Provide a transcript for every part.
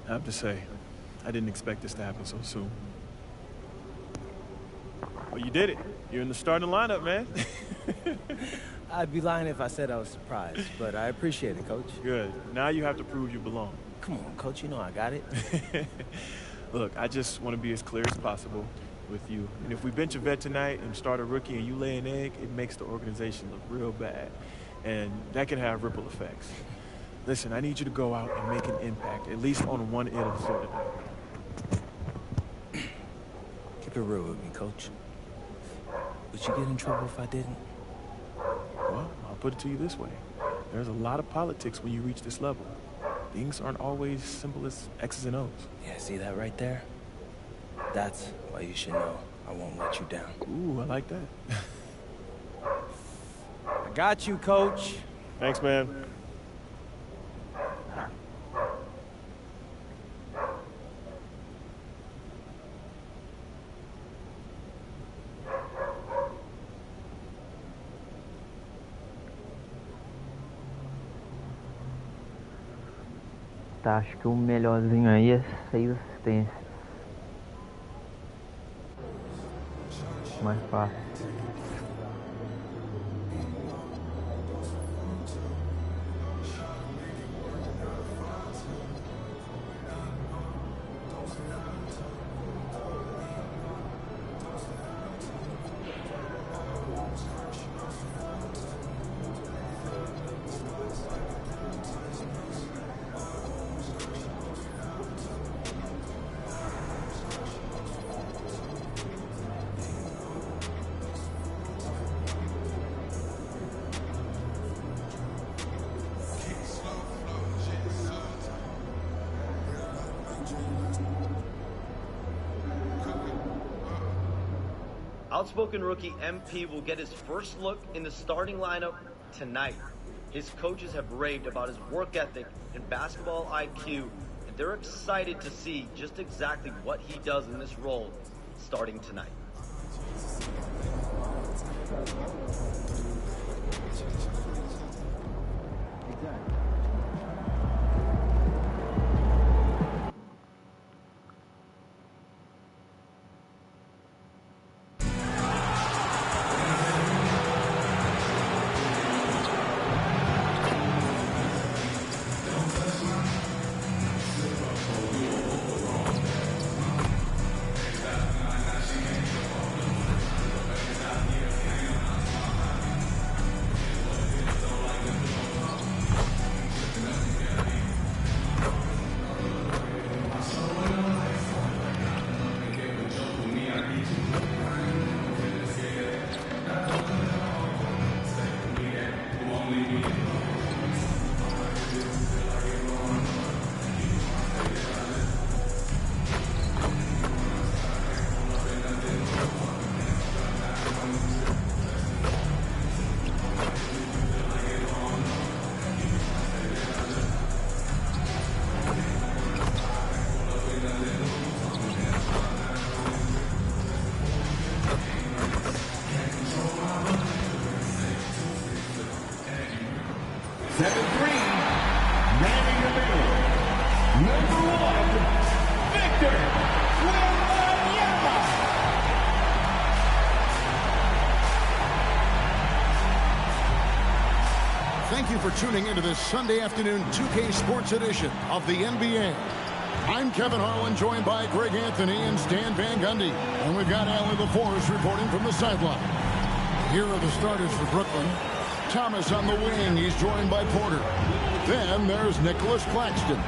I have to say, I didn't expect this to happen so soon. Well, you did it. You're in the starting lineup, man. I'd be lying if I said I was surprised, but I appreciate it, Coach. Good. Now you have to prove you belong. Come on, Coach, you know I got it. Look, I just want to be as clear as possible with you. And if we bench a vet tonight and start a rookie and you lay an egg, it makes the organization look real bad. And that can have ripple effects. Listen, I need you to go out and make an impact, at least on one end of the floor tonight. Keep it real with me, Coach. Would you get in trouble if I didn't? Well, I'll put it to you this way. There's a lot of politics when you reach this level. Things aren't always simple as X's and O's. Yeah, see that right there? That's why you should know I won't let you down. Ooh, I like that. I got you, Coach. Thanks, man. Tá, acho que o melhorzinho aí é 6 assistências. Mais fácil. Outspoken rookie MP will get his first look in the starting lineup tonight. His coaches have raved about his work ethic and basketball IQ, and they're excited to see just exactly what he does in this role starting tonight. Thank you for tuning into this Sunday afternoon 2K Sports edition of the NBA. I'm Kevin Harlan, joined by Greg Anthony and Stan Van Gundy. And we've got Allie LaForce reporting from the sideline. Here are the starters for Brooklyn. Thomas on the wing. He's joined by Porter. Then there's Nicholas Claxton.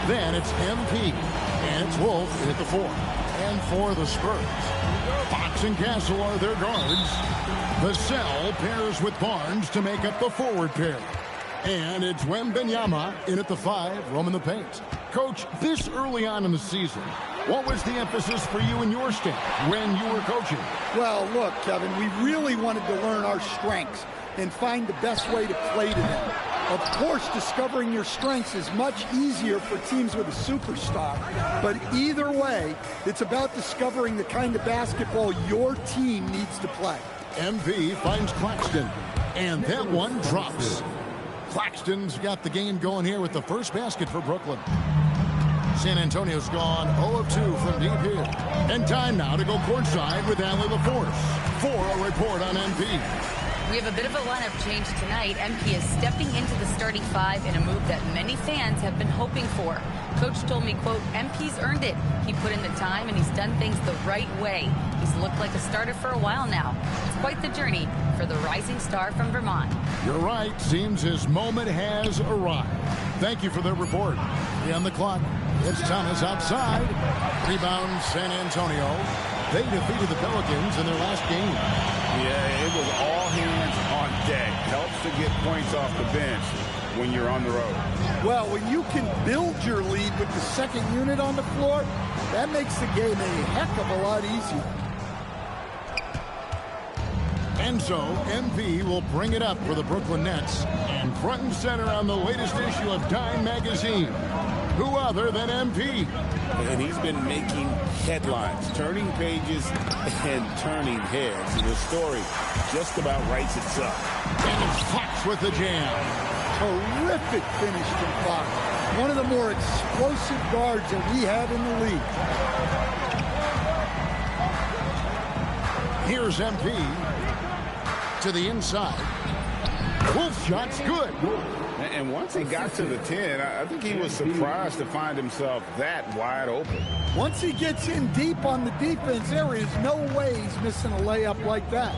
Then it's MP. And it's Wolf at the 4. And for the Spurs, Fox and Castle are their guards. Vassell pairs with Barnes to make up the forward pair. And it's Wembanyama in at the 5, roaming the paint. Coach, this early on in the season, what was the emphasis for you and your staff when you were coaching? Well, look, Kevin, we really wanted to learn our strengths and find the best way to play to them. Of course, discovering your strengths is much easier for teams with a superstar. But either way, it's about discovering the kind of basketball your team needs to play. MP finds Claxton, and that one drops. Claxton's got the game going here with the first basket for Brooklyn. San Antonio's gone 0 of 2 from deep here. And time now to go courtside with Allie LaForce for a report on MP. We have a bit of a lineup change tonight. MP is stepping into the starting five in a move that many fans have been hoping for. Coach told me, quote, MP's earned it. He put in the time and he's done things the right way. He's looked like a starter for a while now. It's quite the journey for the rising star from Vermont. You're right. Seems his moment has arrived. Thank you for the report. On the clock. It's Thomas outside. Rebound San Antonio. They defeated the Pelicans in their last game. Yeah, it was all hands on deck. Helps to get points off the bench when you're on the road. Well, when you can build your lead with the second unit on the floor, that makes the game a heck of a lot easier. And so, MP will bring it up for the Brooklyn Nets. And front and center on the latest issue of Dime Magazine. Who other than MP? And he's been making headlines, turning pages and turning heads. And the story just about writes itself. And it's Fox with the jam. Terrific finish from Fox. One of the more explosive guards that we have in the league. Here's MP to the inside. Wolf shot's good. And once he got to the 10, I think he was surprised to find himself that wide open. Once he gets in deep on the defense, there is no way he's missing a layup like that.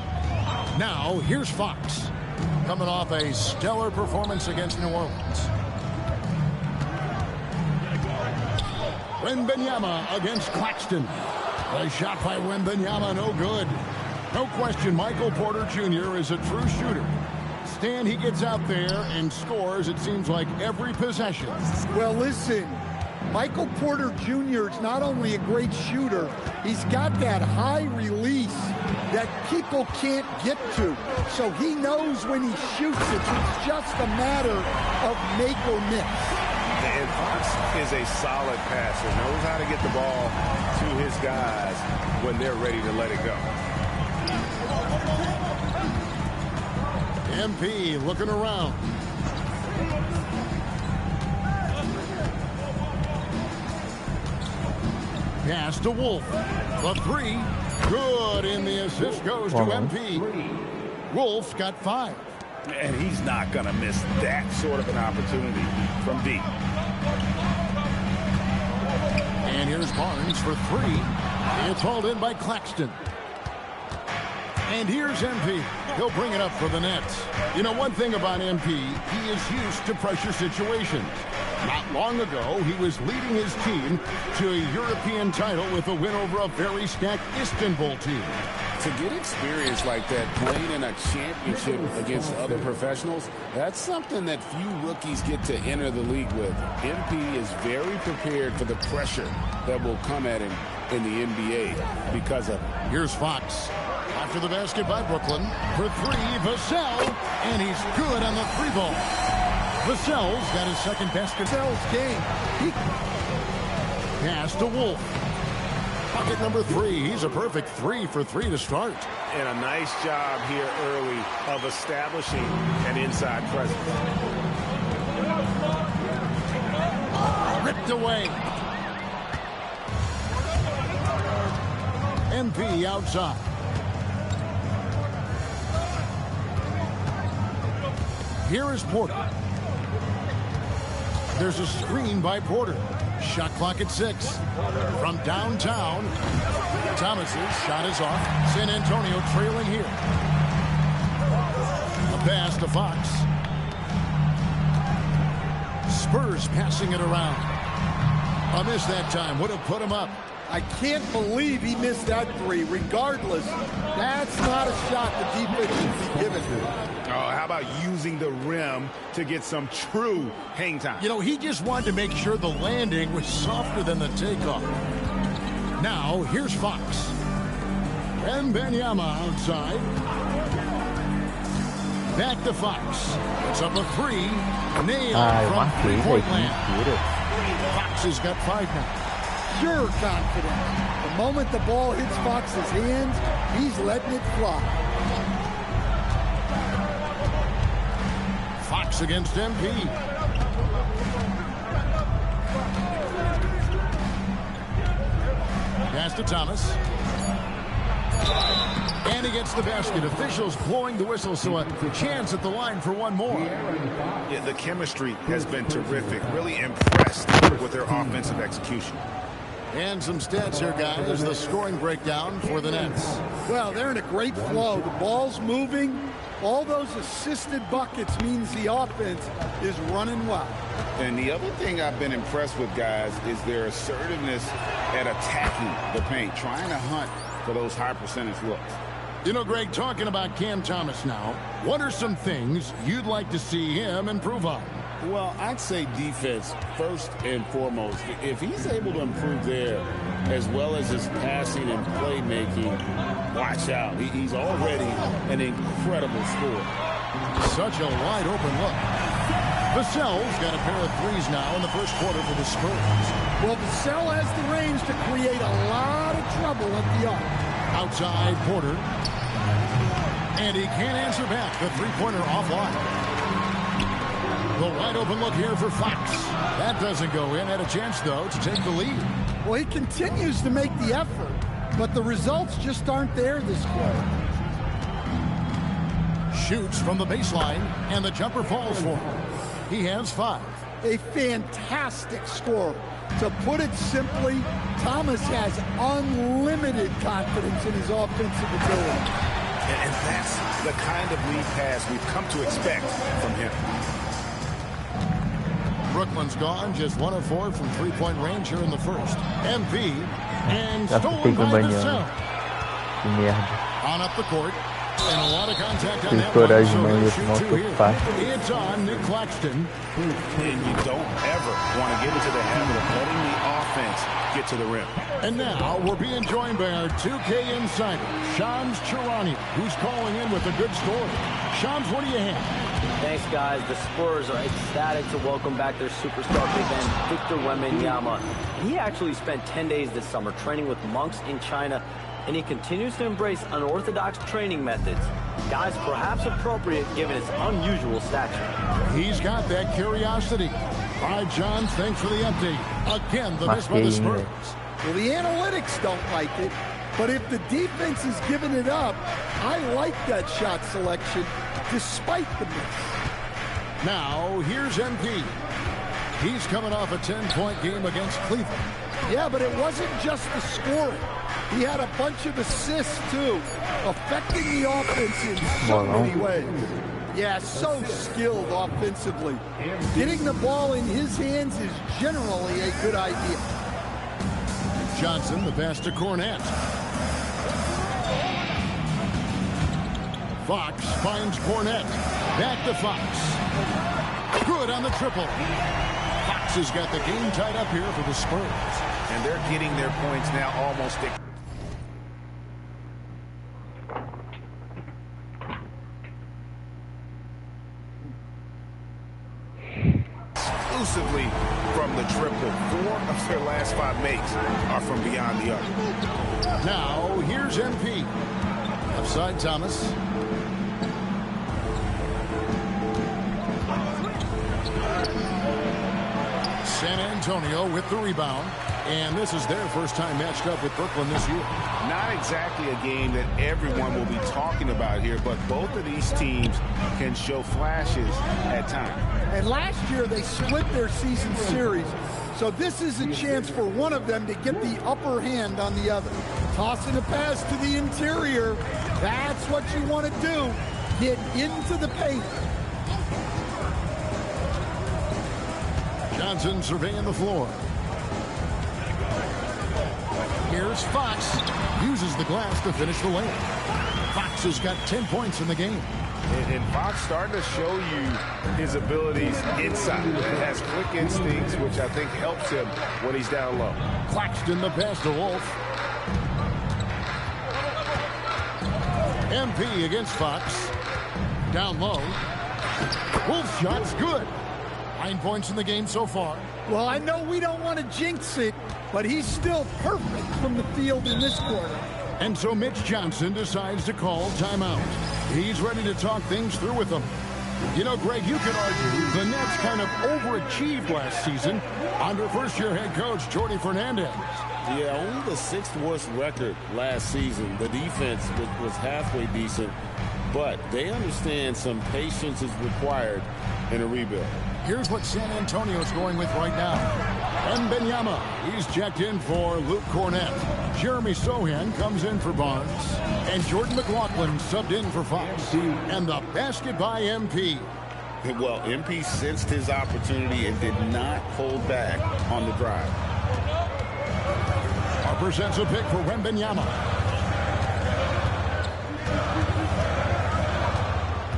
Now, here's Fox, coming off a stellar performance against New Orleans. Wembanyama against Claxton. A shot by Wembanyama, no good. No question, Michael Porter Jr. is a true shooter. Stan, he gets out there and scores, it seems like, every possession. Well, listen, Michael Porter Jr. is not only a great shooter, he's got that high release that people can't get to. So he knows when he shoots it. It's just a matter of make or miss. And Fox is a solid passer, knows how to get the ball to his guys when they're ready to let it go. MP looking around. Pass to Wolf. The three. Good, and the assist goes to MP. Wolf's got 5. And he's not going to miss that sort of an opportunity from deep. And here's Barnes for 3. It's hauled in by Claxton. And here's MP. He'll bring it up for the Nets. You know, one thing about MP, he is used to pressure situations. Not long ago, he was leading his team to a European title with a win over a very stacked Istanbul team. To get experience like that, playing in a championship against other professionals, that's something that few rookies get to enter the league with. MP is very prepared for the pressure that will come at him in the NBA because of it. Here's Fox. After the basket by Brooklyn. For 3, Vassell. And he's good on the 3-ball. Vassell's got his second basket. Vassell's game. Pass to Wolf. Bucket number 3. He's a perfect 3 for 3 to start. And a nice job here early of establishing an inside presence. Ripped away. MP outside. Here is Porter. There's a screen by Porter. Shot clock at 6. From downtown, Thomas's shot is off. San Antonio trailing here. The pass to Fox. Spurs passing it around. A miss that time. Would have put him up. I can't believe he missed that 3. Regardless, that's not a shot the defense should be given. Oh, how about using the rim to get some true hang time? You know, he just wanted to make sure the landing was softer than the takeoff. Now, here's Fox. And Wembanyama outside. Back to Fox. It's up a 3. Nailed from three-point land. Fox has got 5 now. Pure confidence. The moment the ball hits Fox's hands, he's letting it fly. Fox Fox against MP. Pass to Thomas. And he gets the basket. Officials blowing the whistle, so a chance at the line for one more. Yeah, the chemistry has been terrific. Really impressed with their offensive execution. And some stats here, guys. The scoring breakdown for the Nets. Well, they're in a great flow. The ball's moving. All those assisted buckets means the offense is running well. And the other thing I've been impressed with, guys, is their assertiveness at attacking the paint, trying to hunt for those high percentage looks. You know, Greg, talking about Cam Thomas now, what are some things you'd like to see him improve on? Well, I'd say defense first and foremost. If he's able to improve there, as well as his passing and playmaking, watch out. He's already an incredible scorer. Such a wide open look. Vassell's got a pair of threes now in the first quarter for the Spurs. Well, Vassell has the range to create a lot of trouble at the arc. Outside Porter. And he can't answer back. The three-pointer offline. The wide open look here for Fox. That doesn't go in. Had a chance, though, to take the lead. Well, he continues to make the effort, but the results just aren't there this quarter. Shoots from the baseline, and the jumper falls for him. He has 5. A fantastic score. To put it simply, Thomas has unlimited confidence in his offensive ability. And that's the kind of lead pass we've come to expect from him. Brooklyn's gone, just 1 of 4 from three-point range here in the first. MP, and stolen by Vassell. Que merda. On up the court, and a lot of contact on Se that estourar one, as so mãos, he'll ia shoot tomar 2 here. fácil. It's on Nick Claxton. And you don't ever want to get into the habit of letting the offense get to the rim. And now we're being joined by our 2K insider, Shams Charania, who's calling in with a good story. Shams, what do you have? Thanks, guys. The Spurs are ecstatic to welcome back their superstar big man, Victor Wembanyama. He actually spent 10 days this summer training with monks in China, and he continues to embrace unorthodox training methods. Guys, perhaps appropriate given his unusual stature. He's got that curiosity. All right, John, thanks for the update. Again, the miss by the Spurs. Well, the analytics don't like it, but if the defense is giving it up, I like that shot selection despite the miss. Now, here's MP. He's coming off a 10-point game against Cleveland. Yeah, but it wasn't just the scoring. He had a bunch of assists, too, affecting the offense in so many ways. Yeah, so skilled offensively. Getting the ball in his hands is generally a good idea. Johnson, the pass to Cornette. Fox finds Cornette. Back to Fox. Good on the triple. Fox has got the game tied up here for the Spurs. And they're getting their points now almost exclusively from the triple. 4 of their last 5 makes are from beyond the arc. Now, here's MP. Upside Thomas. San Antonio with the rebound. And this is their first time matched up with Brooklyn this year. Not exactly a game that everyone will be talking about here, but both of these teams can show flashes at times. And last year they split their season series, so this is a chance for one of them to get the upper hand on the other. Tossing a pass to the interior, that's what you want to do. Get into the paint. Johnson surveying the floor. Here's Fox. Uses the glass to finish the layup. Fox has got 10 points in the game. And Fox starting to show you his abilities inside. Has quick instincts, which I think helps him when he's down low. Claxton the pass to Wolf. MP against Fox. Down low. Wolf shot's good. 9 points in the game so far. Well, I know we don't want to jinx it, but he's still perfect from the field in this quarter. And so Mitch Johnson decides to call timeout. He's ready to talk things through with them. You know, Greg, you could argue the Nets kind of overachieved last season under first-year head coach Jordi Fernandez. Yeah, only the 6th worst record last season. The defense was halfway decent, but they understand some patience is required in a rebuild. Here's what San Antonio's going with right now. Wembanyama, he's checked in for Luke Cornett. Jeremy Sohan comes in for Barnes. And Jordan McLaughlin subbed in for Fox. And the basket by MP. Well, MP sensed his opportunity and did not hold back on the drive. Harper sets a pick for Wembanyama.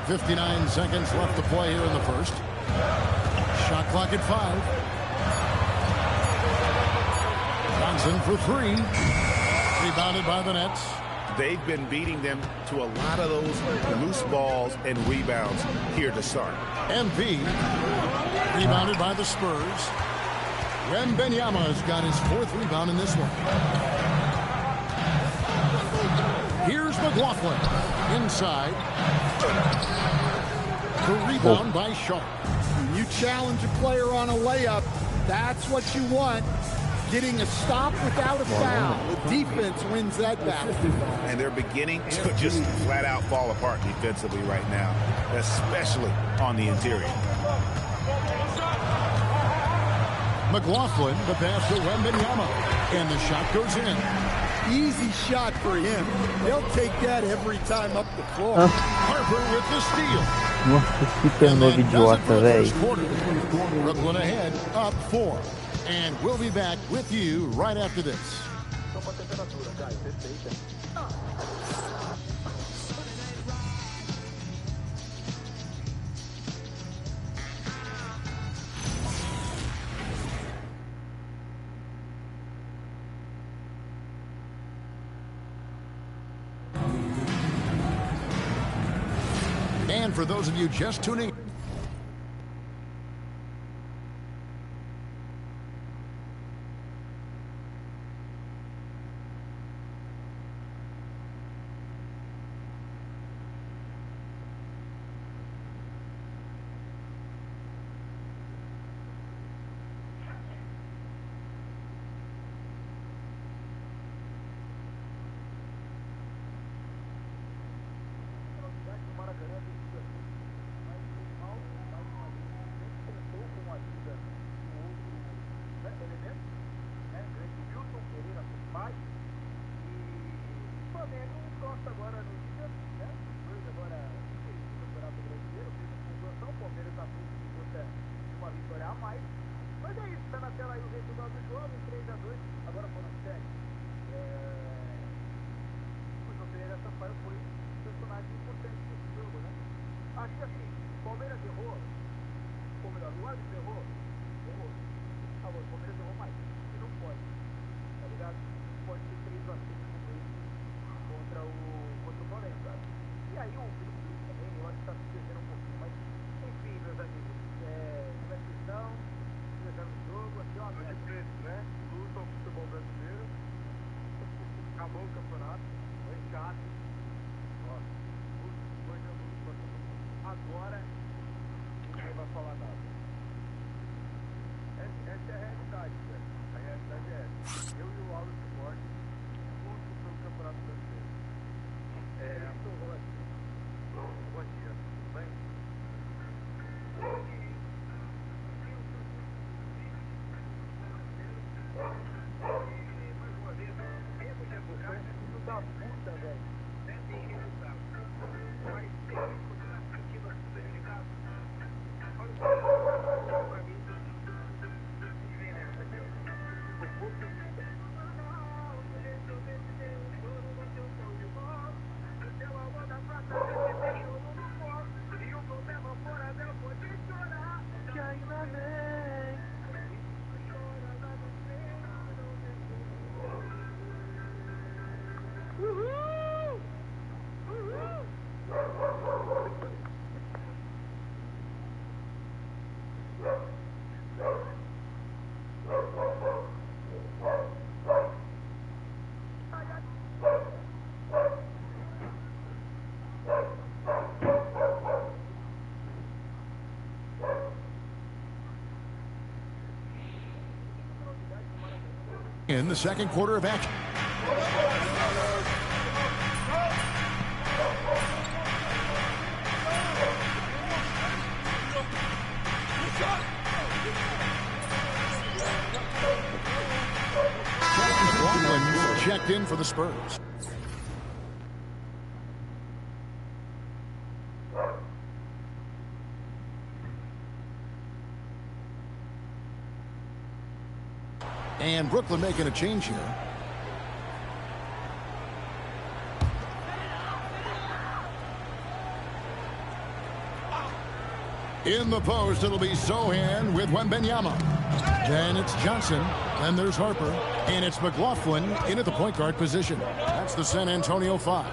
59 seconds left to play here in the first. Shot clock at 5. Johnson for 3. Rebounded by the Nets. They've been beating them to a lot of those loose balls and rebounds here to start. MP rebounded by the Spurs. Wembanyama has got his 4th rebound in this one. Here's McLaughlin inside. The rebound by Shaw. When you challenge a player on a layup, that's what you want. Getting a stop without a foul. The defense wins that battle. And they're beginning to just flat out fall apart defensively right now, especially on the interior. McLaughlin, the pass to Wembanyama. And the shot goes in. Easy shot for him. They'll take that every time up the floor. Harper with the steal. Nossa, que turnover idiota, velho. Brooklyn ahead, up 4. And we'll be back with you right after this. And for those of you just tuning in, in the second quarter of action. Checked in for the Spurs. And Brooklyn making a change here. In the post, it'll be Sohan with Wembanyama. Then it's Johnson. Then there's Harper. And it's McLaughlin in at the point guard position. That's the San Antonio 5.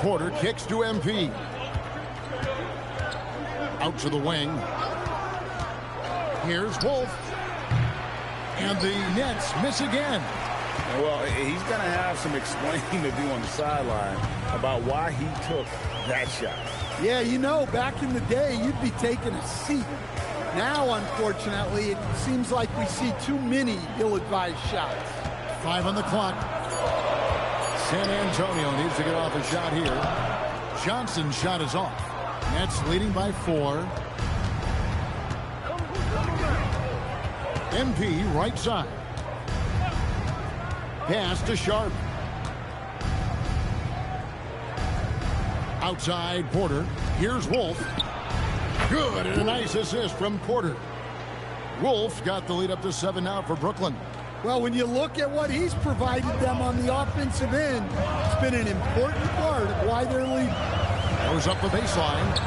Porter kicks to MP. Out to the wing. Here's Wolf. And the Nets miss again. Well, he's going to have some explaining to do on the sideline about why he took that shot. Yeah, you know, back in the day, you'd be taking a seat. Now, unfortunately, it seems like we see too many ill-advised shots. 5 on the clock. San Antonio needs to get off a shot here. Johnson's shot is off. Nets leading by 4. MP right side. Pass to Sharp. Outside Porter. Here's Wolf. Good, and a nice assist from Porter. Wolf got the lead up to 7 now for Brooklyn. Well, when you look at what he's provided them on the offensive end, it's been an important part of why they're leading. Goes up the baseline.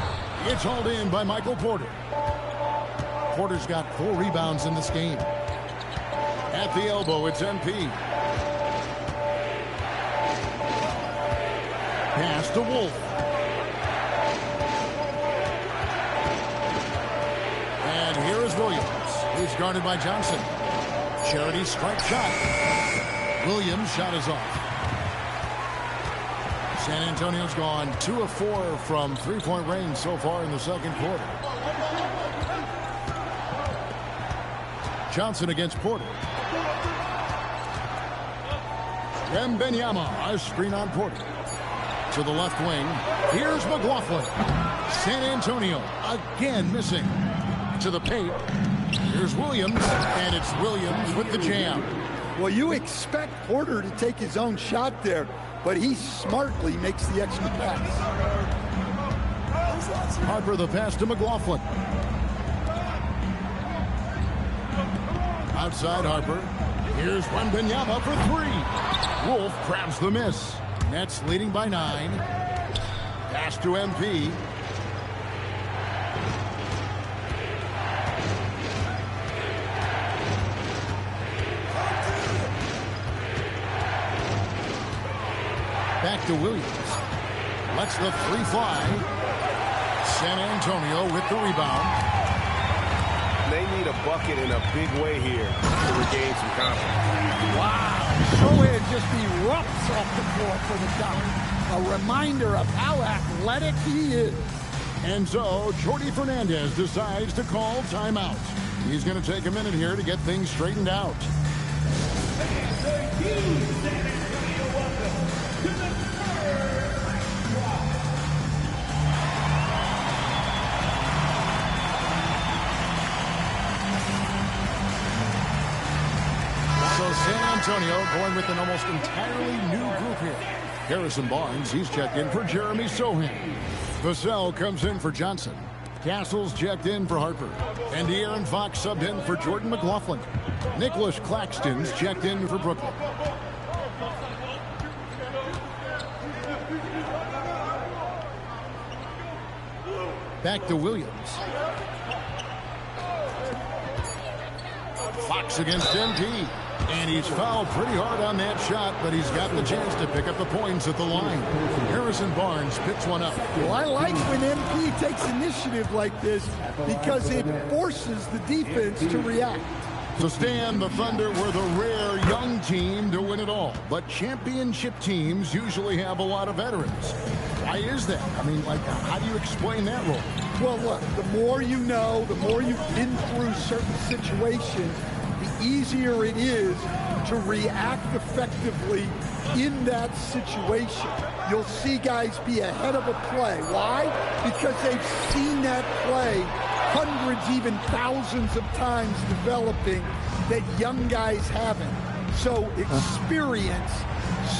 It's hauled in by Michael Porter. Porter's got 4 rebounds in this game. At the elbow, it's MP. Pass to Wolf. And here is Williams. He's guarded by Johnson. Charity strike shot. Williams' shot is off. San Antonio's gone 2 of 4 from three-point range so far in the second quarter. Johnson against Porter. Wembanyama, a screen on Porter. To the left wing. Here's McLaughlin. San Antonio again missing. To the paint. Here's Williams, and it's Williams with the jam. Well, you expect Porter to take his own shot there, but he smartly makes the extra pass. Harper the pass to McLaughlin. Outside Harper. Here's Wembanyama for 3. Wolf grabs the miss. Nets leading by 9. Pass to MP. Back to Williams. Lets the 3 fly. San Antonio with the rebound. They need a bucket in a big way here to regain some confidence. Wow. Sohan just erupts off the floor for the dunk. A reminder of how athletic he is. And so, Jordi Fernandez decides to call timeout. He's going to take a minute here to get things straightened out. So San Antonio going with an almost entirely new group here. Harrison Barnes, he's checked in for Jeremy Sohan. Vassell comes in for Johnson. Castles checked in for Harper. And De'Aaron Fox subbed in for Jordan McLaughlin. Nicholas Claxton's checked in for Brooklyn. Back to Williams. Fox against MP. And he's fouled pretty hard on that shot, but he's got the chance to pick up the points at the line. Harrison Barnes picks one up. Well, I like when MP takes initiative like this because it forces the defense to react. So Stan, the Thunder were the rare young team to win it all. But championship teams usually have a lot of veterans. Why is that? I mean, like, how do you explain that role? Well, look, the more you know, the more you've been through certain situations, the easier it is to react effectively in that situation. You'll see guys be ahead of a play. Why? Because they've seen that play hundreds, even thousands of times developing that young guys haven't. So experience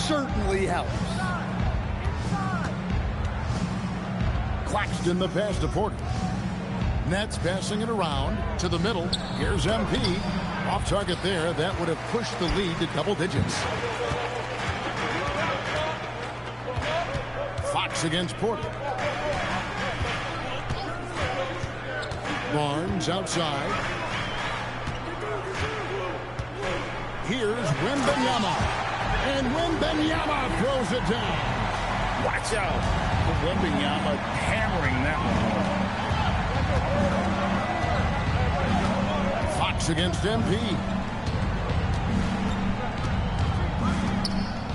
certainly helps. Claxton the pass to Porter. Nets passing it around to the middle. Here's MP. Off target there. That would have pushed the lead to double digits. Fox against Porter. Barnes outside. Here's Wembanyama. And Wembanyama throws it down. Watch out. Wembanyama hammering that one home. Fox against MP.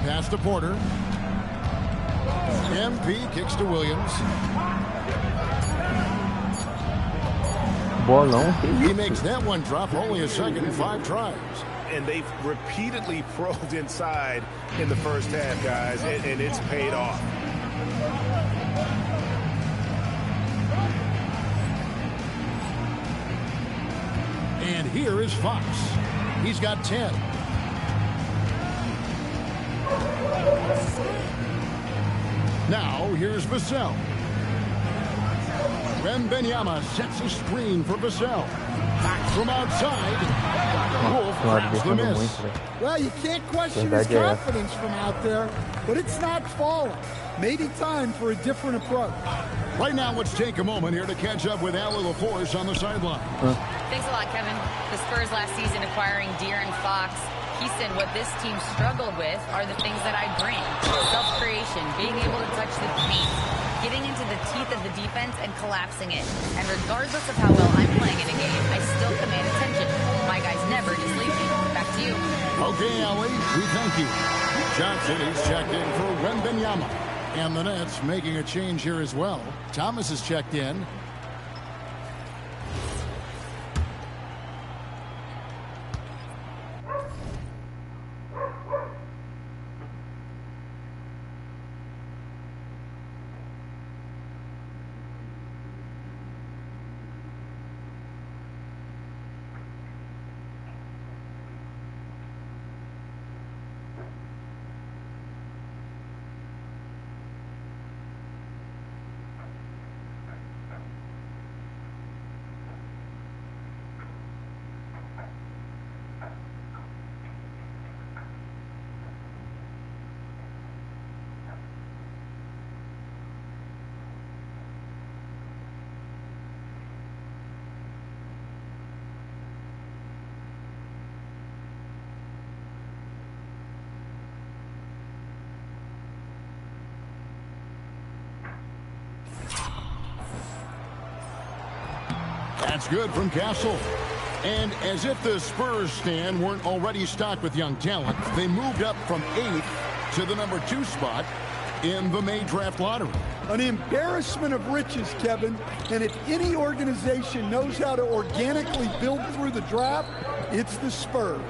Pass to Porter. MP kicks to Williams. Bolão. He makes that one drop only a second in 5 tries. And they've repeatedly probed inside in the first half, guys, and it's paid off. And here is Fox. He's got 10. Now here's Vassell. Wembanyama sets a screen for Vassell. Back from outside. Wolf grabs the miss. Well, you can't question his confidence from out there, but it's not falling. Maybe time for a different approach. Right now, let's take a moment here to catch up with Allie LaForce on the sideline. Thanks a lot, Kevin. The Spurs last season acquiring De'Aaron Fox. He said what this team struggled with are the things that I bring. Self-creation, being able to touch the paint, getting into the teeth of the defense and collapsing it. And regardless of how well I'm playing in a game, I still command attention. My guys never just leave me. Back to you. Okay, Allie, we thank you. Johnson is checked in for Wembanyama. And the Nets making a change here as well. Thomas is checked in. That's good from Castle. And as if the Spurs stand weren't already stocked with young talent, they moved up from 8th to the number 2 spot in the May draft lottery. An embarrassment of riches, Kevin. And if any organization knows how to organically build through the draft, it's the Spurs.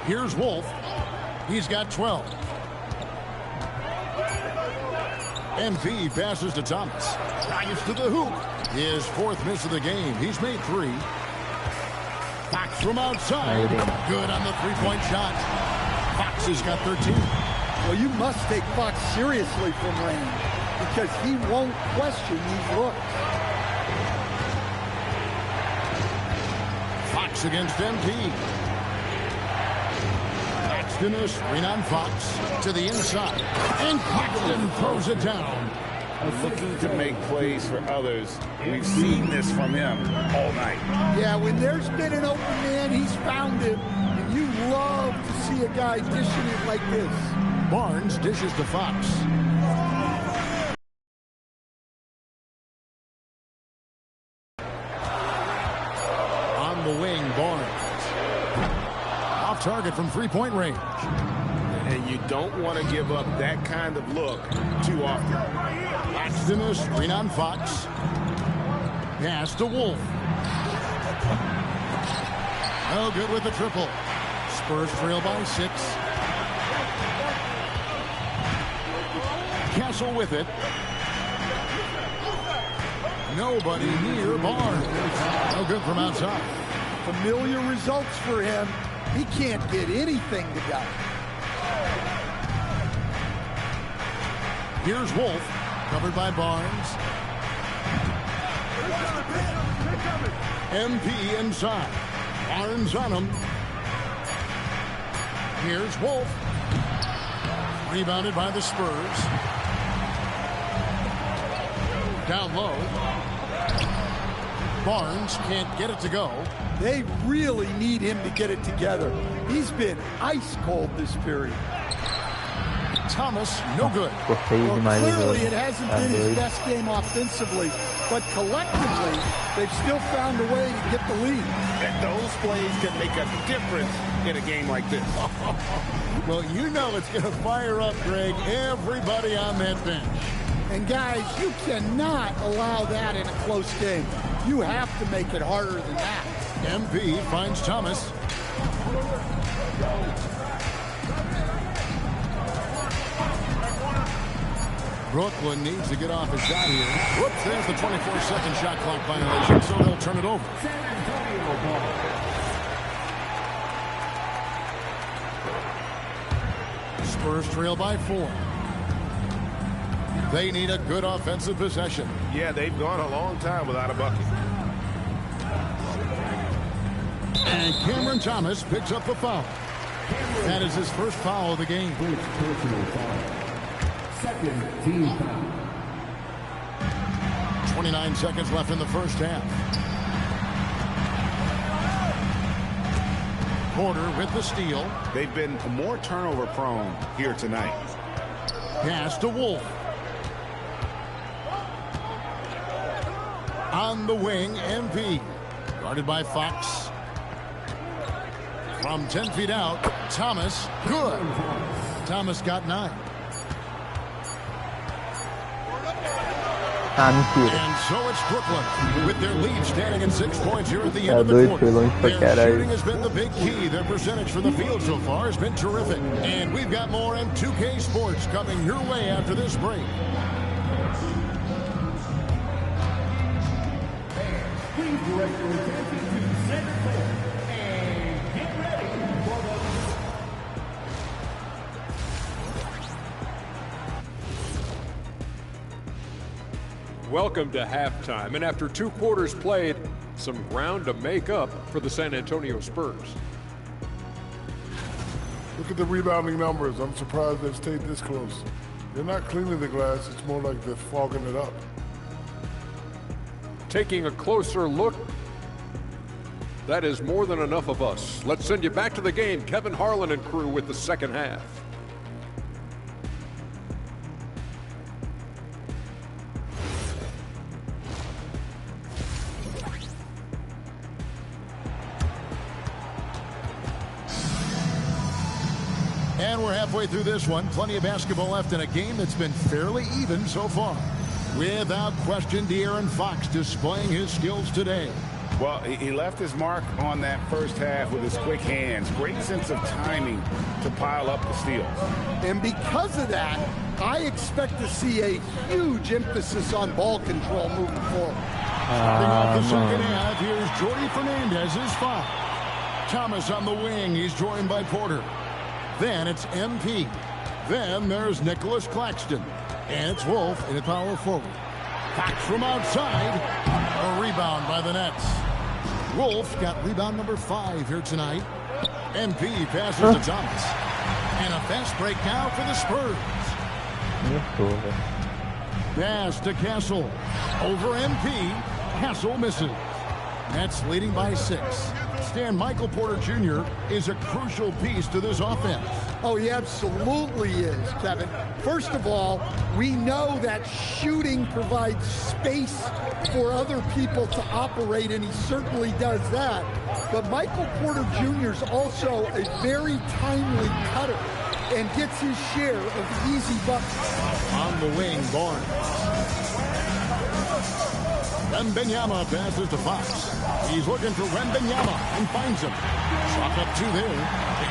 Here's Wolf. He's got 12. MP passes to Thomas. Drives to the hoop. His 4th miss of the game. He's made 3. Fox from outside. Good on the 3-point shot. Fox has got 13. Well, you must take Fox seriously from range because he won't question these looks. Fox against MP. Claxton a screen on Fox to the inside. And Claxton throws it down. Looking to make plays for others. We've seen this from him all night. Yeah, when there's been an open man, he's found him. And you love to see a guy dishing it like this. Barnes dishes to Fox. On the wing, Barnes. Off target from 3-point range. And you don't want to give up that kind of look too often. Claxton a screen on Fox. Pass to Wolf. No good with the triple. Spurs trail by 6. Castle with it. Nobody near Barnes. No good from outside. Familiar results for him. He can't get anything to go. Here's Wolf, covered by Barnes. MP inside. Barnes on him. Here's Wolf. Rebounded by the Spurs. Down low. Barnes can't get it to go. They really need him to get it together. He's been ice cold this period. Thomas, no good. Well, clearly it hasn't been his best game offensively, but collectively, they've still found a way to get the lead. And those plays can make a difference in a game like this. Well, you know it's going to fire up, Greg, everybody on that bench. And guys, you cannot allow that in a close game. You have to make it harder than that. MP finds Thomas. Brooklyn needs to get off a shot here. Whoops, there's the 24-second shot clock violation, so they'll turn it over. Spurs trail by 4. They need a good offensive possession. Yeah, they've gone a long time without a bucket. And Cameron Thomas picks up the foul. That is his first foul of the game. Second team foul. 29 seconds left in the first half. Porter with the steal. They've been more turnover prone here tonight. Pass to Wolf. On the wing, MP. Guarded by Fox. From 10 feet out, Thomas. Good. Thomas got 9. And so it's Brooklyn with their lead standing at 6 points here at the end of the quarter. Their shooting has been the big key. Their percentage from the field so far has been terrific. And we've got more M2K Sports coming your way after this break. Please direct your attention to center court and get ready for the... Welcome to halftime, and after 2 quarters played, some ground to make up for the San Antonio Spurs. Look at the rebounding numbers. I'm surprised they've stayed this close. They're not cleaning the glass, it's more like they're fogging it up. Taking a closer look, that is more than enough of us. Let's send you back to the game. Kevin Harlan and crew with the second half. And we're halfway through this one. Plenty of basketball left in a game that's been fairly even so far. Without question, De'Aaron Fox displaying his skills today. Well, he left his mark on that first half with his quick hands. Great sense of timing to pile up the steals. And because of that, I expect to see a huge emphasis on ball control moving forward. Starting off the second half, here's Jordi Fernandez's foul. Thomas on the wing. He's joined by Porter. Then it's MP. Then there's Nicholas Claxton. And it's Wolf in a power forward. Fox from outside. A rebound by the Nets. Wolf got rebound number 5 here tonight. MP passes to Thomas. And a fast break now for the Spurs. Pass to Castle. Over MP. Castle misses. Nets leading by 6. Stan, Michael Porter Jr. is a crucial piece to this offense. Oh, he absolutely is, Kevin. First of all, we know that shooting provides space for other people to operate, and he certainly does that. But Michael Porter Jr. is also a very timely cutter and gets his share of easy buckets. On the wing, Barnes. Wembanyama passes to Fox. He's looking for Wembanyama and finds him. Shot up 2 there.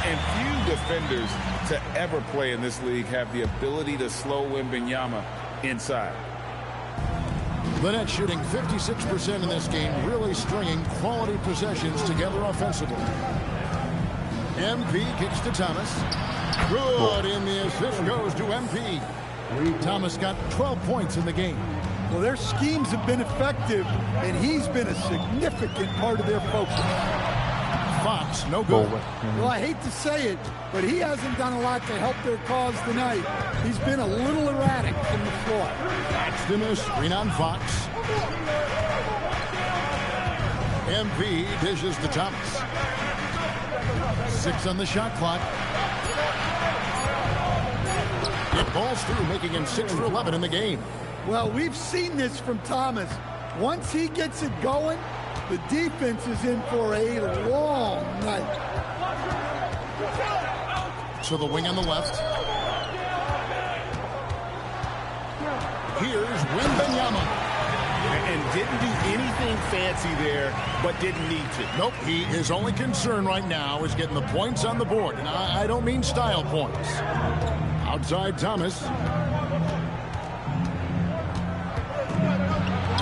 And few defenders to ever play in this league have the ability to slow Wembanyama inside. The Nets shooting 56% in this game, really stringing quality possessions together offensively. MP kicks to Thomas. Good, and the assist goes to MP. Thomas got 12 points in the game. Well, their schemes have been effective, and he's been a significant part of their focus. Fox, no good. Well, I hate to say it, but he hasn't done a lot to help their cause tonight. He's been a little erratic from the floor. Paxton a screen on Fox. MP dishes to Thomas. 6 on the shot clock. It balls through, making him 6 for 11 in the game. Well, we've seen this from Thomas. Once he gets it going, the defense is in for a long night. To the wing on the left. Here's Wembanyama. And didn't do anything fancy there, but didn't need to. Nope, his only concern right now is getting the points on the board. And I don't mean style points. Outside Thomas.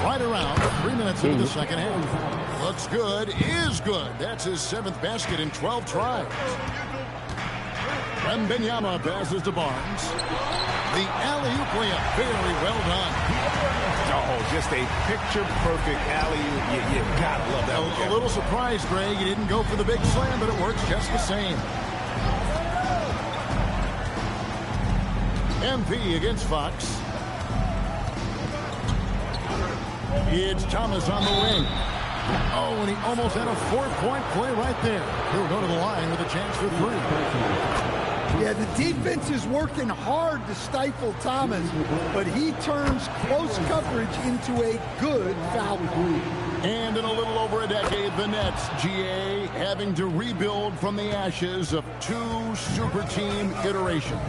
Right around 3 minutes into the second half. Looks good, is good. That's his 7th basket in 12 tries. Wembanyama passes to Barnes. The alley-oop layup, very well done. Oh, just a picture-perfect alley-oop. You gotta love that. A little surprised, Greg. He didn't go for the big slam, but it works just the same. MP against Fox. It's Thomas on the wing. Oh, and he almost had a 4-point play right there. He'll go to the line with a chance for 3. Yeah, the defense is working hard to stifle Thomas, but he turns close coverage into a good foul call. And in a little over a decade, the Nets, GA, having to rebuild from the ashes of 2 super team iterations.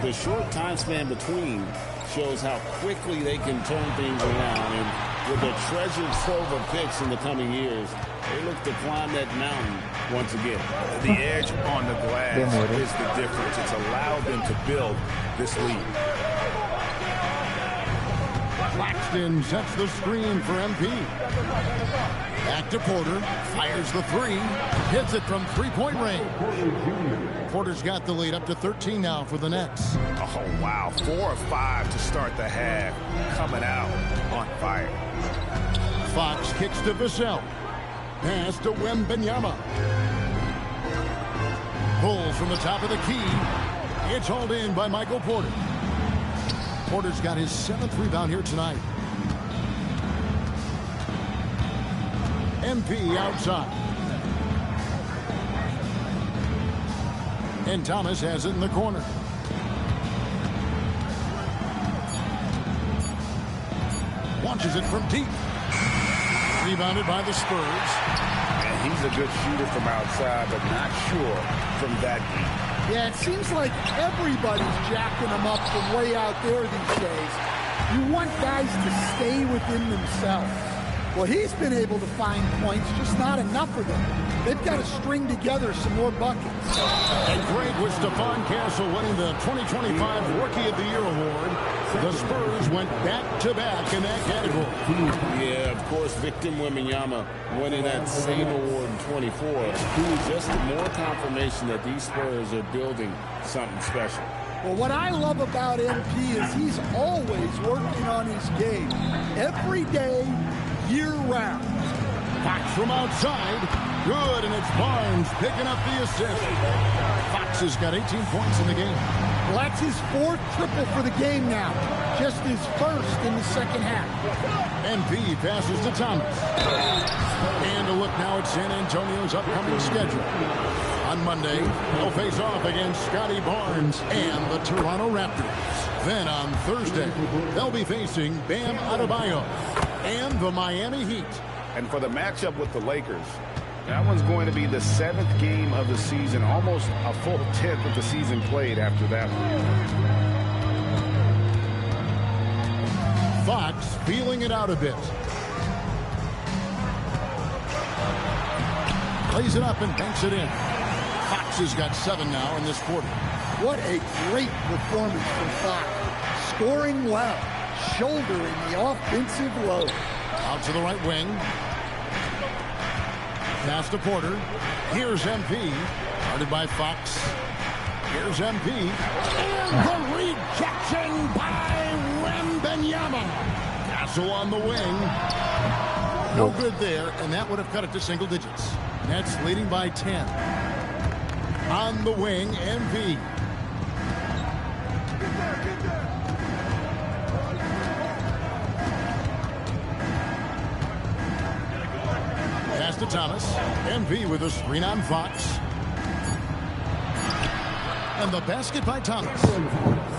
The short time span between shows how quickly they can turn things around. And with a treasured trove of picks in the coming years, they look to climb that mountain once again. The edge on the glass is the difference. It's allowed them to build this lead. Claxton sets the screen for MP. Back to Porter. Fires the 3. Hits it from 3-point range. Porter's got the lead up to 13 now for the Nets. Oh, wow. 4 of 5 to start the half. Coming out on fire. Fox kicks to Vassell. Pass to Wembanyama. Pulls from the top of the key. It's hauled in by Michael Porter. Porter's got his 7th rebound here tonight. MP outside. And Thomas has it in the corner. Launches it from deep. Rebounded by the Spurs. And he's a good shooter from outside, but not sure from that deep. Yeah, it seems like everybody's jacking them up from way out there these days. You want guys to stay within themselves. Well, he's been able to find points, just not enough of them. They've got to string together some more buckets. And great with Stephon Castle winning the 2025 Rookie of the Year award. The Spurs went back-to-back in that category. Yeah, of course, Victor Wembanyama winning that same award in 24. Just more confirmation that these Spurs are building something special. Well, what I love about MP is he's always working on his game. Every day, year-round. Fox from outside. Good, and it's Barnes picking up the assist. Fox has got 18 points in the game. Well, that's his 4th triple for the game now. Just his 1st in the second half. MP passes to Thomas. And a look now at San Antonio's upcoming schedule. On Monday, they'll face off against Scotty Barnes and the Toronto Raptors. Then on Thursday, they'll be facing Bam Adebayo and the Miami Heat. And for the matchup with the Lakers, that one's going to be the 7th game of the season, almost a full 10th of the season played after that one. Fox feeling it out a bit. Lays it up and banks it in. Fox has got 7 now in this quarter. What a great performance from Fox. Scoring well, shouldering the offensive load. Out to the right wing. Pass to Porter. Here's MP. Guarded by Fox. Here's MP. And the rejection by Wembanyama. Castle on the wing. No good there, and that would have cut it to single digits. Nets leading by 10. On the wing, MP. Pass to Thomas. MP with a screen on Fox. And the basket by Thomas.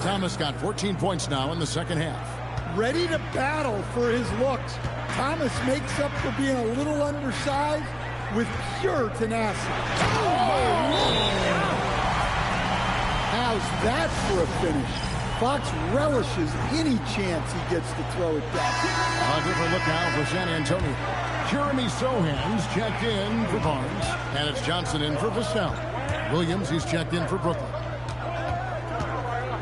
Thomas got 14 points now in the second half. Ready to battle for his looks. Thomas makes up for being a little undersized with pure tenacity. How's that for a finish? Fox relishes any chance he gets to throw it down. A different look now for San Antonio. Jeremy Sohan's checked in for Barnes, and it's Johnson in for Vassell. Williams, he's checked in for Brooklyn.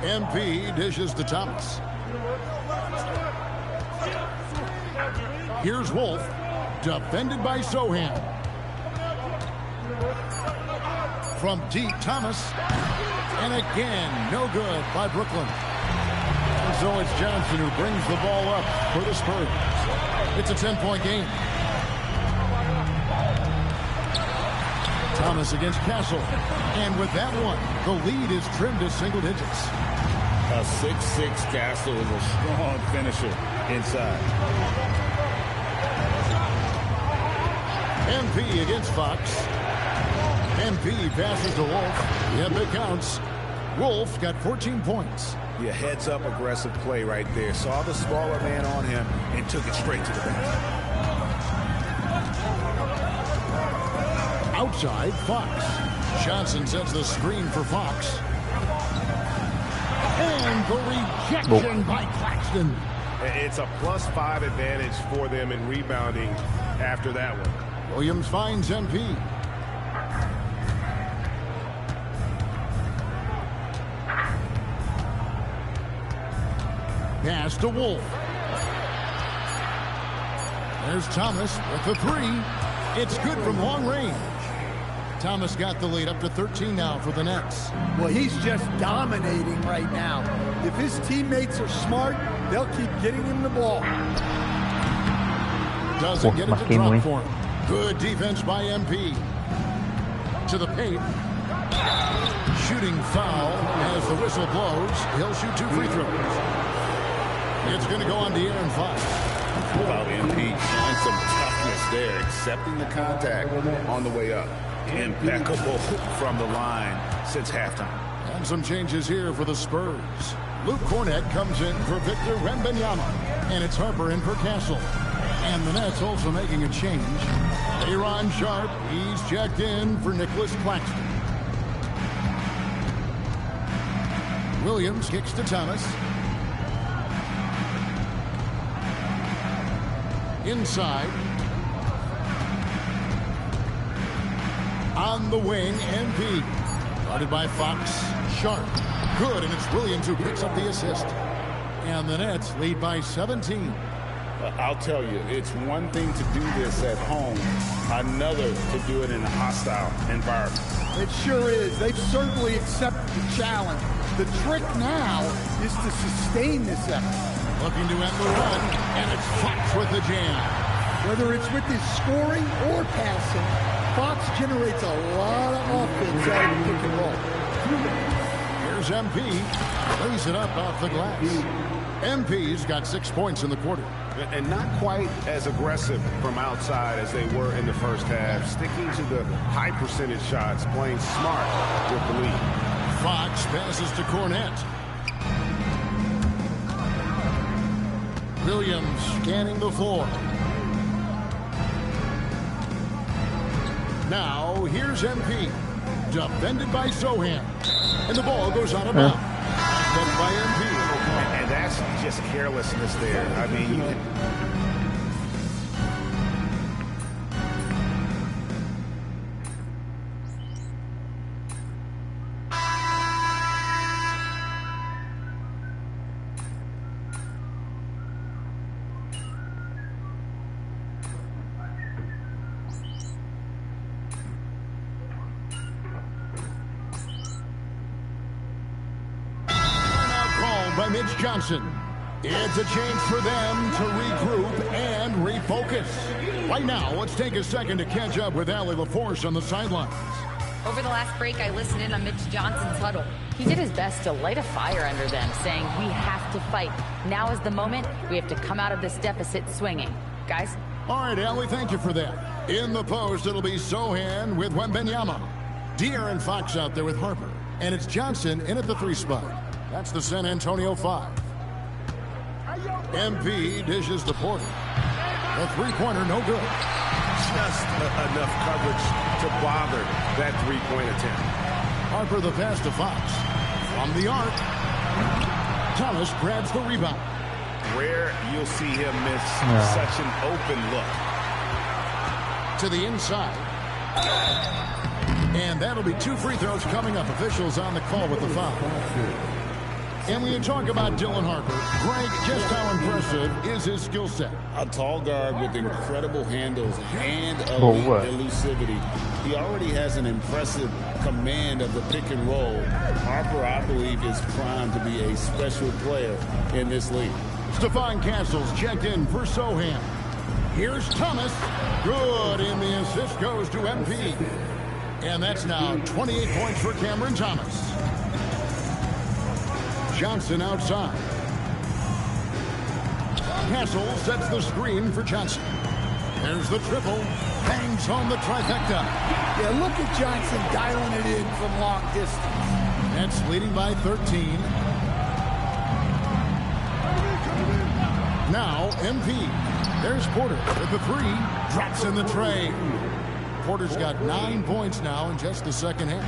MP dishes to Thomas. Here's Wolf, defended by Sohan. From deep, Thomas. And again, no good by Brooklyn. And so it's Johnson who brings the ball up for the Spurs. It's a 10-point game. Thomas against Castle. And with that one, the lead is trimmed to single digits. A 6'6" Castle is a strong finisher inside. MP against Fox. MP passes to Wolf. Yep, it counts. Wolf got 14 points. Yeah, heads-up aggressive play right there. Saw the smaller man on him and took it straight to the basket. Outside, Fox. Johnson sets the screen for Fox. And the rejection by Claxton. It's a +5 advantage for them in rebounding after that one. Williams finds MP. Pass to Wolf. There's Thomas with the 3. It's good from long range. Thomas got the lead up to 13 now for the Nets. Well, he's just dominating right now. If his teammates are smart, they'll keep getting him the ball. Doesn't get it to drop for him. Good defense by MP. To the paint. Shooting foul as the whistle blows. He'll shoot 2 free throws. It's going to go on to Aaron Fox. Wow, MP showing some toughness there, accepting the contact on the way up. Impeccable from the line since halftime. And some changes here for the Spurs. Luke Cornett comes in for Victor Wembanyama. And it's Harper in for Castle. And the Nets also making a change. Aaron Sharp, he's checked in for Nicholas Claxton. Williams kicks to Thomas. Inside. On the wing, MP. Guarded by Fox. Sharp. Good, and it's Williams who picks up the assist. And the Nets lead by 17. I'll tell you, it's one thing to do this at home, another to do it in a hostile environment. It sure is. They've certainly accepted the challenge. The trick now is to sustain this effort. Looking to end the run, and it's Fox with the jam. Whether it's with his scoring or passing, Fox generates a lot of offense out of the pick and roll. Here's MP. Lays it up off the glass. MP's got 6 points in the quarter. And not quite as aggressive from outside as they were in the first half. Sticking to the high percentage shots, playing smart with the lead. Fox passes to Cornett. Williams scanning the floor. Now, here's MP. Defended by Sohan. And the ball goes out of bounds. Defended by MP. And that's just carelessness there. I mean, by Mitch Johnson. It's a chance for them to regroup and refocus. Right now, let's take a second to catch up with Allie LaForce on the sidelines. Over the last break, I listened in on Mitch Johnson's huddle. He did his best to light a fire under them, saying, we have to fight. Now is the moment. We have to come out of this deficit swinging. Guys? All right, Allie, thank you for that. In the post, it'll be Sohan with Wembanyama. De'Aaron Fox out there with Harper. And it's Johnson in at the 3 spot. That's the San Antonio 5. MP dishes to Porter. The three-pointer, no good. Just enough coverage to bother that three-point attempt. Harper the pass to Fox. From the arc, Thomas grabs the rebound. Rare you'll see him miss such an open look. To the inside. And that'll be 2 free throws coming up. Officials on the call with the foul. And when you talk about Dylan Harper, Greg, just how impressive is his skill set? A tall guard with incredible handles and elite elusivity. He already has an impressive command of the pick and roll. Harper, I believe, is primed to be a special player in this league. Stephon Castles checked in for Sohan. Here's Thomas. Good, and the assist goes to MP. And that's now 28 points for Cameron Thomas. Johnson outside. Castle sets the screen for Johnson. There's the triple. Bangs home the trifecta. Yeah, look at Johnson dialing it in from long distance. Nets leading by 13. Now, MP. There's Porter with the 3. Drops in the tray. Porter's got 9 points now in just the second half.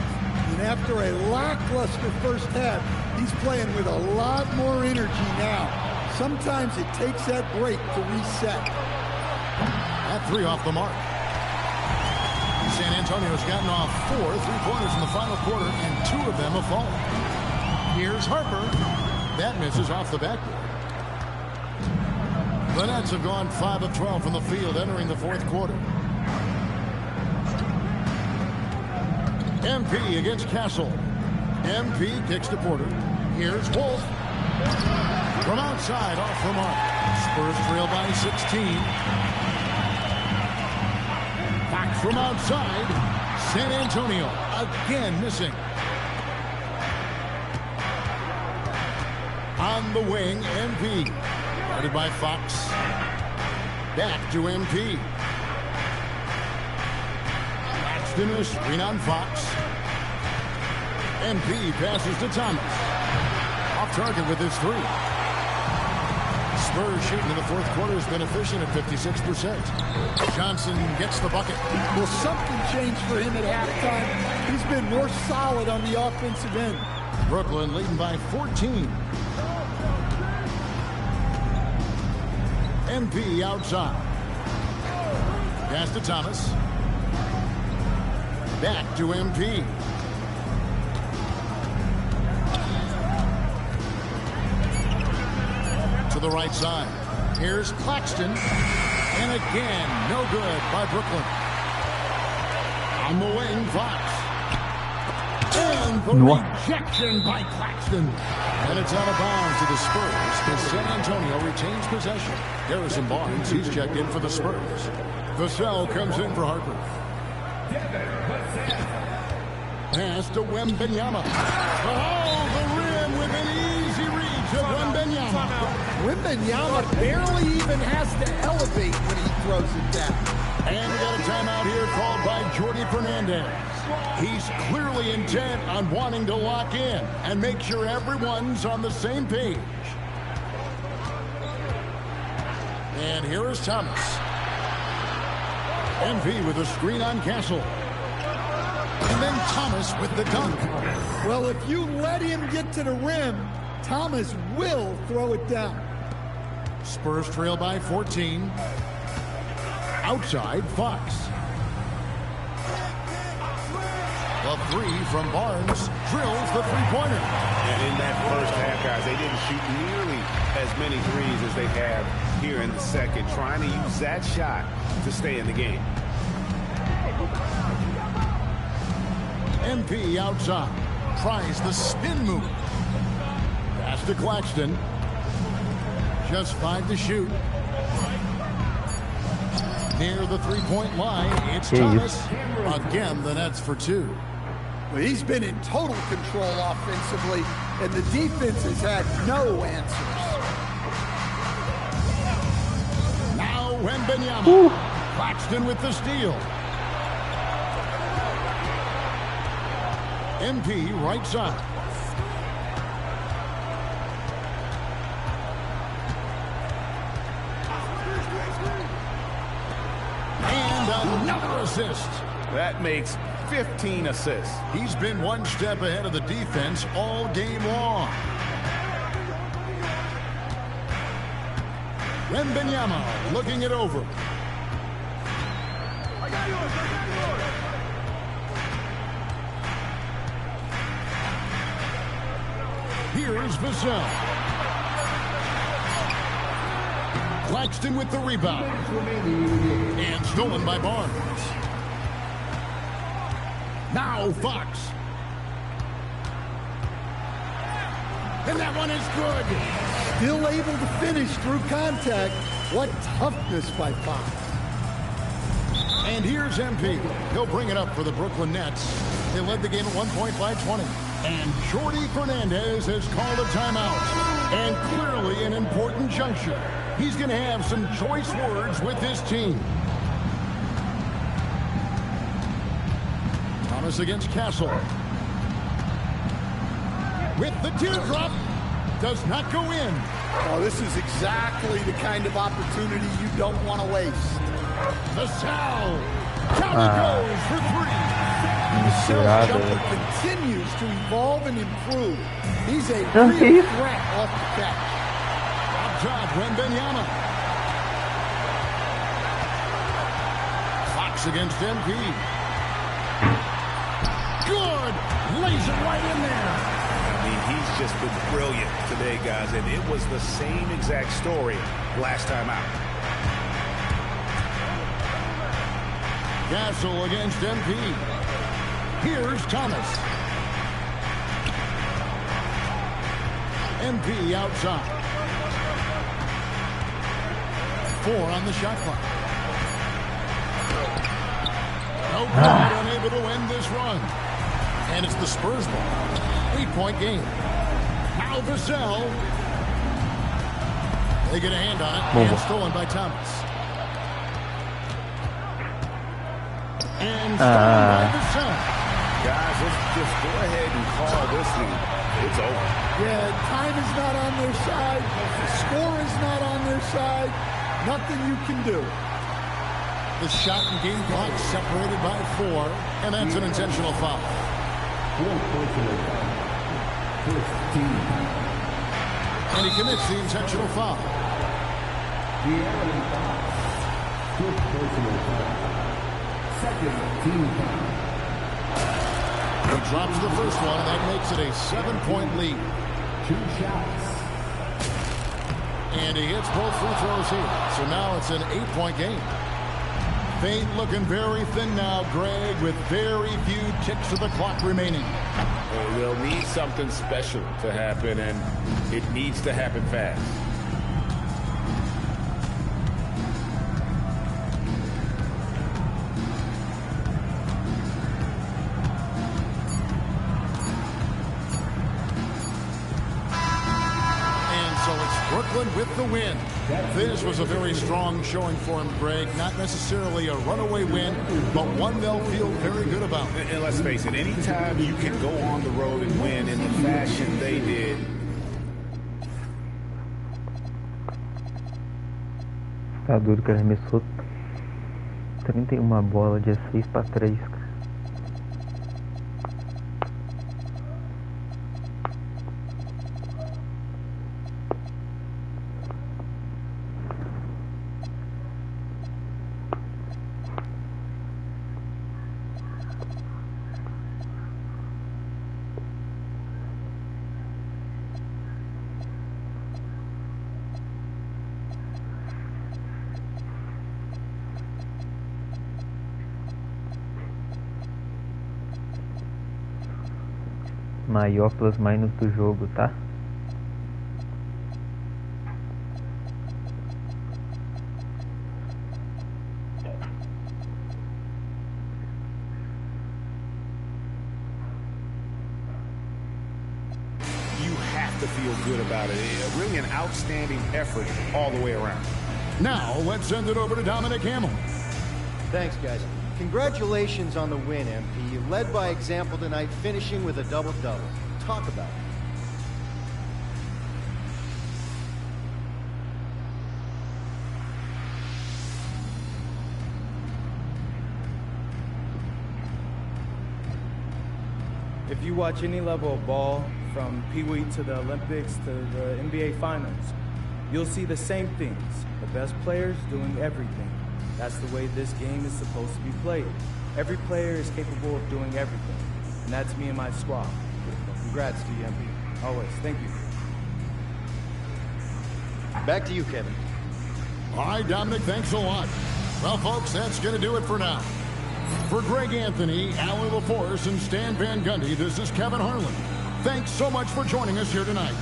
And after a lackluster first half, he's playing with a lot more energy now. Sometimes it takes that break to reset. That 3 off the mark. San Antonio's gotten off 4 3-pointers in the final quarter, and 2 of them have fallen. Here's Harper. That misses off the backboard. The Nets have gone 5 of 12 from the field entering the 4th quarter. MP against Castle. MP kicks to Porter. Here's Wolf. From outside, off the mark. Spurs trail by 16. Back from outside. San Antonio again missing. On the wing, MP. Guarded by Fox. Back to MP. In a screen on Fox. MP passes to Thomas. Off target with his 3. Spurs shooting in the 4th quarter has been efficient at 56%. Johnson gets the bucket. Well, something changed for him at halftime. He's been more solid on the offensive end. Brooklyn leading by 14. MP outside. Pass to Thomas. Back to MP. To the right side. Here's Claxton. And again, no good by Brooklyn. On the wing, Fox. And the rejection by Claxton. And it's out of bounds to the Spurs as San Antonio retains possession. Harrison Barnes, he's checked in for the Spurs. Vassell comes in for Harper. Pass to Wembanyama. Oh, the rim with an easy reach of Wembanyama. Wembanyama barely even has to elevate when he throws it down. And we got a timeout here called by Jordi Fernandez. He's clearly intent on wanting to lock in and make sure everyone's on the same page. And here is Thomas. MP with a screen on Castle. And then Thomas with the dunk. Well, if you let him get to the rim, Thomas will throw it down. Spurs trail by 14. Outside, Fox. The 3 from Barnes drills the 3-pointer. And in that first half, guys, they didn't shoot nearly as many threes as they have here in the second, trying to use that shot to stay in the game. MP outside. Tries the spin move. Pass to Claxton. Just 5 to shoot. Near the three-point line, it's Thomas. Again, the Nets for 2. Well, he's been in total control offensively, and the defense has had no answers. Now Wembanyama. Claxton with the steal. MP right side. And another assist. That makes 15 assists. He's been one step ahead of the defense all game long. Wembanyama looking it over. Here's Vassell. Claxton with the rebound. And stolen by Barnes. Now Fox. And that one is good. Still able to finish through contact. What toughness by Fox. And here's MP. He'll bring it up for the Brooklyn Nets. They led the game at 1 point by 20. And Jordi Fernandez has called a timeout. And clearly an important juncture. He's going to have some choice words with his team. Thomas against Castle. With the teardrop. Does not go in. Oh, this is exactly the kind of opportunity you don't want to waste. Vassell. Counter goes for 3. Vassell's jumper continues to evolve and improve. He's a real threat off the catch. Up top, Wembanyama. Fox against MP. Good. Lays it right in there. He's just been brilliant today, guys, and it was the same exact story last time out. Castle against MP. Here's Thomas. MP outside. 4 on the shot clock. No good, unable to end this run. And it's the Spurs ball. 8-point game. Now Vassell. They get a hand on it. And stolen by Thomas. And stolen by Vassell. Guys, let's just go ahead and call this one. It's over. Yeah, time is not on their side. The score is not on their side. Nothing you can do. The shot and game clock separated by 4. And that's an intentional foul. And he commits the intentional foul. He drops the first one, and that makes it a 7-point lead. 2 shots. And he hits both free throws here. So now it's an 8-point game. Fate looking very thin now, Greg, with very few ticks of the clock remaining. They'll need something special to happen, and it needs to happen fast. And so it's Brooklyn with the win. This was a very strong showing for him, Greg. Not necessarily a runaway win, but one they'll feel very good about. And let's face it, anytime you can go on the road and win in the fashion they did. Tá duro que ele arremessou 31 bola de 6 para 3. Maior plus minus do jogo, tá? to feel good about it. Really an outstanding effort all the way around. Now, let's send it over to Dominic Hamill. Thanks, guys. Congratulations on the win, MP. You led by example tonight, finishing with a double-double. Talk about it. If you watch any level of ball, from Pee Wee to the Olympics to the NBA Finals, you'll see the same things. The best players doing everything. That's the way this game is supposed to be played. Every player is capable of doing everything. And that's me and my squad. Congrats to you, MP. Always. Thank you. Back to you, Kevin. All right, Dominic, thanks a lot. Well, folks, that's going to do it for now. For Greg Anthony, Alan LaForce, and Stan Van Gundy, this is Kevin Harlan. Thanks so much for joining us here tonight.